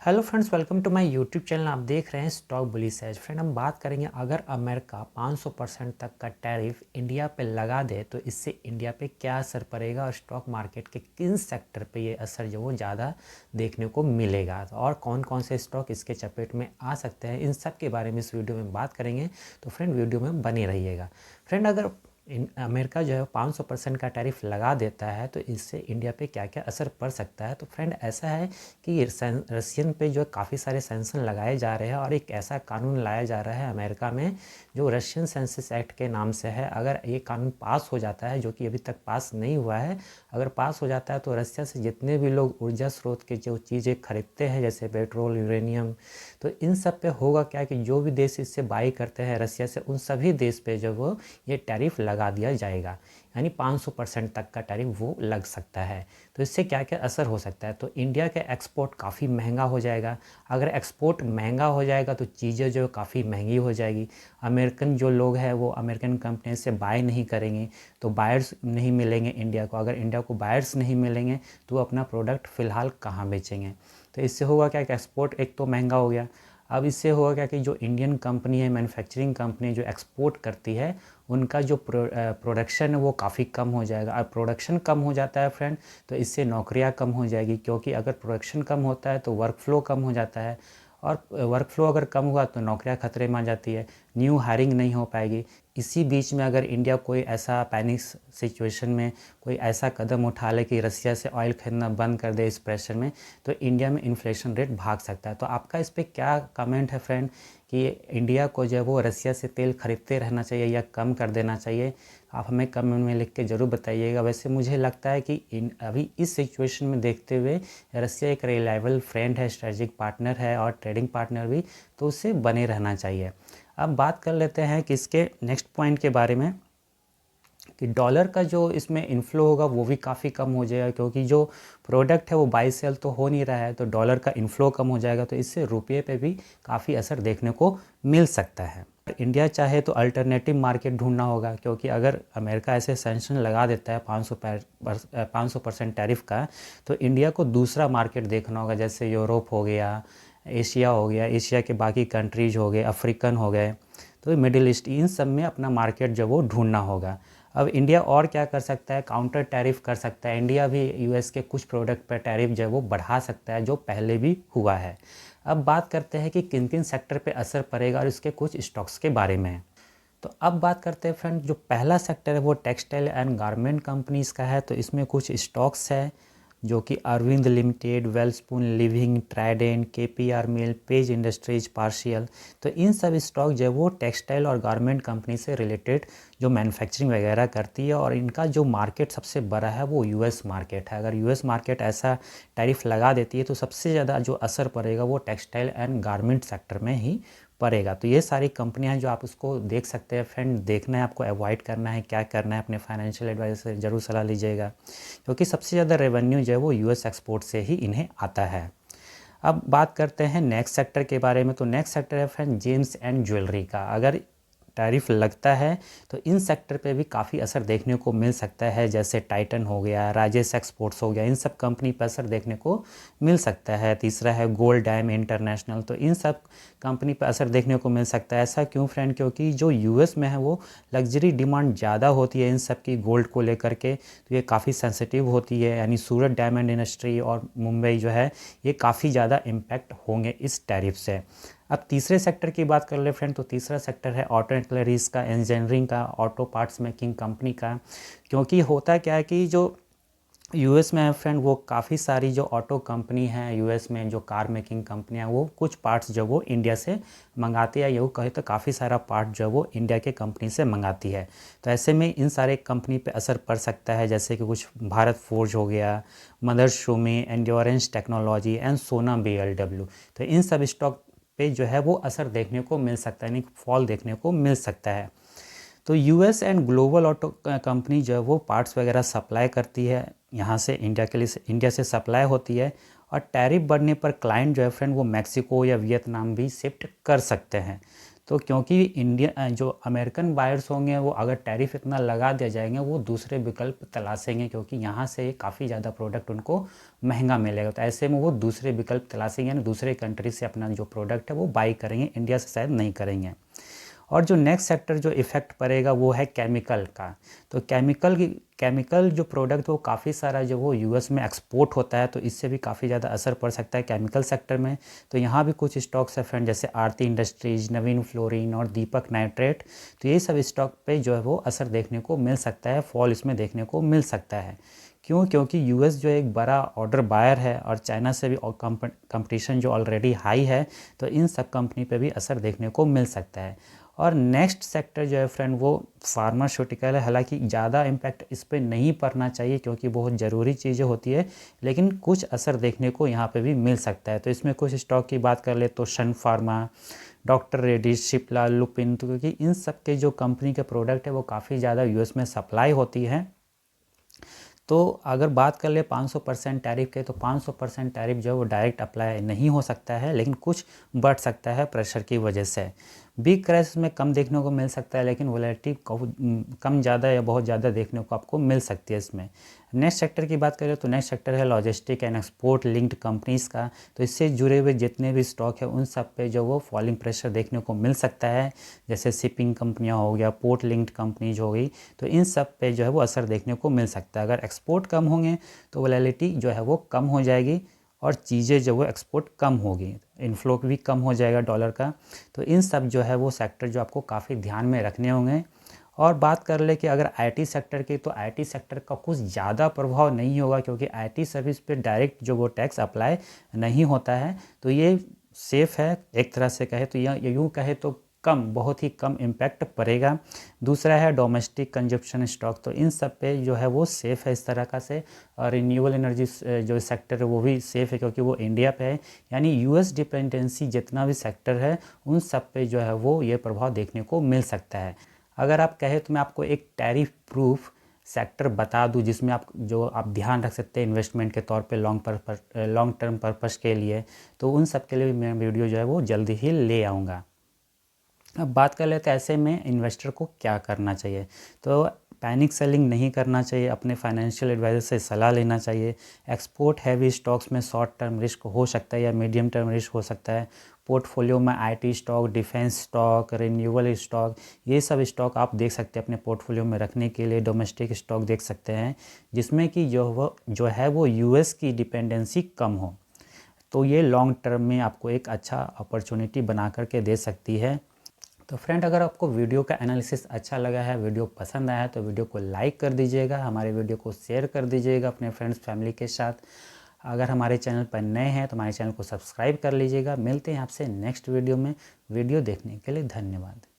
Hello friends, welcome to my YouTube channel. आप देख रहे हैं स्टॉक बुलिश एज। फ्रेंड, हम बात करेंगे अगर अमेरिका 500% तक का टैरिफ इंडिया पे लगा दे तो इससे इंडिया पे क्या असर पड़ेगा और स्टॉक मार्केट के किन सेक्टर पे ये असर जो वो ज़्यादा देखने को मिलेगा और कौन कौन से स्टॉक इसके चपेट में आ सकते हैं, इन सब के बारे में इस वीडियो में बात करेंगे। तो फ्रेंड, वीडियो में बने रहिएगा। फ्रेंड, अगर अमेरिका जो है 500% का टैरिफ लगा देता है तो इससे इंडिया पे क्या क्या असर पड़ सकता है। तो फ्रेंड, ऐसा है कि रशियन पे जो काफ़ी सारे सैंक्शन लगाए जा रहे हैं और एक ऐसा कानून लाया जा रहा है अमेरिका में जो रशियन सेंसस एक्ट के नाम से है। अगर ये कानून पास हो जाता है, जो कि अभी तक पास नहीं हुआ है, अगर पास हो जाता है तो रशिया से जितने भी लोग ऊर्जा स्रोत के जो चीज़ें खरीदते हैं जैसे पेट्रोल, यूरेनियम, तो इन सब पे होगा क्या कि जो भी देश इससे बाई करते हैं रशिया से, उन सभी देश पे जो वो ये टैरिफ लगा दिया जाएगा। यानी 500% तक का टैरिफ वो लग सकता है। तो इससे क्या क्या असर हो सकता है, तो इंडिया का एक्सपोर्ट काफ़ी महंगा हो जाएगा। अगर एक्सपोर्ट महंगा हो जाएगा तो चीज़ें जो काफ़ी महंगी हो जाएगी। अमेरिकन जो लोग हैं वो अमेरिकन कंपनी से बाय नहीं करेंगे तो बायर्स नहीं मिलेंगे इंडिया को। अगर इंडिया को बायर्स नहीं मिलेंगे तो अपना प्रोडक्ट फ़िलहाल कहाँ बेचेंगे। तो इससे होगा क्या कि एक्सपोर्ट एक तो महंगा हो गया। अब इससे होगा क्या कि जो इंडियन कंपनी है, मैन्युफैक्चरिंग कंपनी जो एक्सपोर्ट करती है, उनका जो प्रोडक्शन है वो काफ़ी कम हो जाएगा। अब प्रोडक्शन कम हो जाता है फ्रेंड, तो इससे नौकरियां कम हो जाएगी, क्योंकि अगर प्रोडक्शन कम होता है तो वर्क फ्लो कम हो जाता है और वर्क फ्लो अगर कम हुआ तो नौकरियां खतरे में आ जाती है, न्यू हायरिंग नहीं हो पाएगी। इसी बीच में अगर इंडिया कोई ऐसा पैनिक सिचुएशन में कोई ऐसा कदम उठा ले कि रसिया से ऑयल खरीदना बंद कर दे इस प्रेशर में, तो इंडिया में इन्फ्लेशन रेट भाग सकता है। तो आपका इस पर क्या कमेंट है फ्रेंड कि इंडिया को जो है वो रसिया से तेल खरीदते रहना चाहिए या कम कर देना चाहिए? आप हमें कमेंट में लिख के ज़रूर बताइएगा। वैसे मुझे लगता है कि अभी इस सिचुएशन में देखते हुए रसिया एक रिलायबल फ्रेंड है, स्ट्रेटेजिक पार्टनर है और ट्रेडिंग पार्टनर भी, तो उससे बने रहना चाहिए। अब बात कर लेते हैं कि इसके नेक्स्ट पॉइंट के बारे में कि डॉलर का जो इसमें इन्फ्लो होगा वो भी काफ़ी कम हो जाएगा, क्योंकि जो प्रोडक्ट है वो बाई सेल तो हो नहीं रहा है, तो डॉलर का इन्फ्लो कम हो जाएगा। तो इससे रुपये पे भी काफ़ी असर देखने को मिल सकता है। इंडिया चाहे तो अल्टरनेटिव मार्केट ढूंढना होगा, क्योंकि अगर अमेरिका ऐसे सैंक्शन लगा देता है 500% टैरिफ का, तो इंडिया को दूसरा मार्केट देखना होगा, जैसे यूरोप हो गया, एशिया हो गया, एशिया के बाकी कंट्रीज हो गए, अफ्रीकन हो गए, तो मिडिल ईस्ट, इन सब में अपना मार्केट जो वो ढूंढना होगा। अब इंडिया और क्या कर सकता है, काउंटर टैरिफ कर सकता है। इंडिया भी यूएस के कुछ प्रोडक्ट पर टैरिफ जो है वो बढ़ा सकता है, जो पहले भी हुआ है। अब बात करते हैं कि किन किन सेक्टर पे असर पड़ेगा और इसके कुछ स्टॉक्स के बारे में। तो अब बात करते हैं फ्रेंड, जो पहला सेक्टर है वो टेक्सटाइल एंड गारमेंट कंपनीज़ का है। तो इसमें कुछ स्टॉक्स है जो कि Arvind Limited, Welspun Living, Trident, KPR Mill, Page Industries, partial. तो इन सब स्टॉक जो है वो टेक्सटाइल और गारमेंट कंपनी से रिलेटेड जो मैन्युफैक्चरिंग वगैरह करती है, और इनका जो मार्केट सबसे बड़ा है वो यूएस मार्केट है। अगर यूएस मार्केट ऐसा टैरिफ लगा देती है तो सबसे ज़्यादा जो असर पड़ेगा वो टेक्सटाइल एंड गारमेंट सेक्टर में ही पड़ेगा। तो ये सारी कंपनियां जो आप उसको देख सकते हैं फ्रेंड, देखना है आपको, अवॉइड करना है, क्या करना है, अपने फाइनेंशियल एडवाइजर से ज़रूर सलाह लीजिएगा, क्योंकि सबसे ज़्यादा रेवेन्यू जो है वो यूएस एक्सपोर्ट से ही इन्हें आता है। अब बात करते हैं नेक्स्ट सेक्टर के बारे में। तो नेक्स्ट सेक्टर है फ्रेंड जेम्स एंड ज्वेलरी का। अगर टैरिफ लगता है तो इन सेक्टर पे भी काफ़ी असर देखने को मिल सकता है, जैसे टाइटन हो गया, राजेश एक्सपोर्ट्स हो गया, इन सब कंपनी पर असर देखने को मिल सकता है। तीसरा है गोल्ड डायम इंटरनेशनल, तो इन सब कंपनी पर असर देखने को मिल सकता है। ऐसा क्यों फ्रेंड, क्योंकि जो यूएस में है वो लग्जरी डिमांड ज़्यादा होती है इन सब की गोल्ड को लेकर के, तो ये काफ़ी सेंसिटिव होती है। यानी सूरत डायमंड इंडस्ट्री और मुंबई जो है ये काफ़ी ज़्यादा इम्पैक्ट होंगे इस टैरिफ से। अब तीसरे सेक्टर की बात कर ले फ्रेंड, तो तीसरा सेक्टर है ऑटो एंसिलरीज का, इंजीनियरिंग का, ऑटो पार्ट्स मेकिंग कंपनी का। क्योंकि होता क्या है कि जो यूएस में है फ्रेंड, वो काफ़ी सारी जो ऑटो कंपनी हैं यूएस में, जो कार मेकिंग कंपनियां, वो कुछ पार्ट्स जो वो इंडिया से मंगाती है, यूँ कहे तो काफ़ी सारा पार्ट जो वो इंडिया के कंपनी से मंगाती है। तो ऐसे में इन सारे कंपनी पे असर पड़ सकता है, जैसे कि कुछ भारत फोर्ज हो गया, Motherson Sumi, endurance technology and Sona BLW. तो इन सब स्टॉक पे जो है वो असर देखने को मिल सकता है, यानी फॉल देखने को मिल सकता है। तो US and global auto company जो है वो पार्ट्स वगैरह सप्लाई करती है यहाँ से इंडिया के लिए, इंडिया से सप्लाई होती है, और टैरिफ बढ़ने पर क्लाइंट जो है फ्रेंड वो मैक्सिको या वियतनाम भी शिफ्ट कर सकते हैं। तो क्योंकि इंडिया जो अमेरिकन बायर्स होंगे वो अगर टैरिफ इतना लगा दिया जाएंगे वो दूसरे विकल्प तलाशेंगे, क्योंकि यहाँ से काफ़ी ज़्यादा प्रोडक्ट उनको महंगा मिलेगा। तो ऐसे में वो दूसरे विकल्प तलाशेंगे, यानी दूसरे कंट्री से अपना जो प्रोडक्ट है वो बाई करेंगे, इंडिया से शायद नहीं करेंगे। और जो नेक्स्ट सेक्टर जो इफ़ेक्ट पड़ेगा वो है केमिकल का। तो केमिकल जो प्रोडक्ट वो काफ़ी सारा जो वो यूएस में एक्सपोर्ट होता है, तो इससे भी काफ़ी ज़्यादा असर पड़ सकता है केमिकल सेक्टर में। तो यहाँ भी कुछ स्टॉक्स है फ्रेंड, जैसे आरती इंडस्ट्रीज, नवीन फ्लोरिन और दीपक नाइट्रेट। तो ये सब स्टॉक पे जो है वो असर देखने को मिल सकता है, फॉल इसमें देखने को मिल सकता है। क्यों? क्योंकि यूएस जो एक बड़ा ऑर्डर बायर है और चाइना से भी कंपटीशन जो ऑलरेडी हाई है, तो इन सब कंपनी पे भी असर देखने को मिल सकता है। और नेक्स्ट सेक्टर जो है फ्रेंड वो फार्मास्यूटिकल है। हालांकि ज़्यादा इम्पैक्ट इस पर नहीं पड़ना चाहिए क्योंकि बहुत ज़रूरी चीज़ें होती है, लेकिन कुछ असर देखने को यहाँ पे भी मिल सकता है। तो इसमें कुछ स्टॉक की बात कर ले तो Sun Pharma, doctor Reddy's, Cipla, Lupin, तो क्योंकि इन सब के जो कंपनी के प्रोडक्ट है वो काफ़ी ज़्यादा यूएस में सप्लाई होती है। तो अगर बात कर ले 500% टैरिफ के, तो 500% टैरिफ जो है वो डायरेक्ट अप्लाई नहीं हो सकता है, लेकिन कुछ बढ़ सकता है प्रेशर की वजह से। बिग क्रैश में कम देखने को मिल सकता है, लेकिन वोलेटिलिटी कम ज़्यादा या बहुत ज़्यादा देखने को आपको मिल सकती है इसमें। नेक्स्ट सेक्टर की बात करें तो नेक्स्ट सेक्टर है logistic and export linked companies का। तो इससे जुड़े हुए जितने भी स्टॉक है उन सब पे जो वो फॉलिंग प्रेशर देखने को मिल सकता है, जैसे शिपिंग कंपनियाँ हो गया, पोर्ट लिंक्ड कंपनीज हो गई। तो इन सब पे जो है वो असर देखने को मिल सकता है। अगर एक्सपोर्ट कम होंगे तो वोलेटिलिटी जो है वो कम हो जाएगी और चीज़ें जो वो एक्सपोर्ट कम होगी, इनफ्लो भी कम हो जाएगा डॉलर का। तो इन सब जो है वो सेक्टर जो आपको काफ़ी ध्यान में रखने होंगे। और बात कर ले कि अगर आईटी सेक्टर की, तो आईटी सेक्टर का कुछ ज़्यादा प्रभाव नहीं होगा क्योंकि आईटी सर्विस पे डायरेक्ट जो वो टैक्स अप्लाई नहीं होता है। तो ये सेफ़ है एक तरह से कहे तो, या यूँ कहे तो कम, बहुत ही कम इम्पैक्ट पड़ेगा। दूसरा है डोमेस्टिक कंजप्शन स्टॉक। तो इन सब पे जो है वो सेफ़ है इस तरह का से। और रिन्यूएबल एनर्जी जो सेक्टर है वो भी सेफ़ है क्योंकि वो इंडिया पे है। यानी यूएस डिपेंडेंसी जितना भी सेक्टर है उन सब पे जो है वो ये प्रभाव देखने को मिल सकता है। अगर आप कहें तो मैं आपको एक टैरिफ प्रूफ सेक्टर बता दूं जिसमें आप ध्यान रख सकते हैं इन्वेस्टमेंट के तौर पे लॉन्ग टर्म पर्पस के लिए, तो उन सब के लिए भी मैं वीडियो जो है वो जल्दी ही ले आऊँगा। अब बात कर लेते हैं ऐसे में इन्वेस्टर को क्या करना चाहिए। तो पैनिक सेलिंग नहीं करना चाहिए, अपने फाइनेंशियल एडवाइज़र से सलाह लेना चाहिए। एक्सपोर्ट हैवी स्टॉक्स में शॉर्ट टर्म रिस्क हो सकता है या मीडियम टर्म रिस्क हो सकता है। पोर्टफोलियो में IT stock, defence stock, renewable stock, ये सब स्टॉक आप देख सकते हैं अपने पोर्टफोलियो में रखने के लिए। डोमेस्टिक स्टॉक देख सकते हैं जिसमें कि जो है वो यूएस की डिपेंडेंसी कम हो। तो ये लॉन्ग टर्म में आपको एक अच्छा अपॉर्चुनिटी बना करके दे सकती है। तो फ्रेंड, अगर आपको वीडियो का एनालिसिस अच्छा लगा है, वीडियो पसंद आया है, तो वीडियो को लाइक कर दीजिएगा, हमारे वीडियो को शेयर कर दीजिएगा अपने फ्रेंड्स फैमिली के साथ। अगर हमारे चैनल पर नए हैं तो हमारे चैनल को सब्सक्राइब कर लीजिएगा। मिलते हैं आपसे नेक्स्ट वीडियो में। वीडियो देखने के लिए धन्यवाद।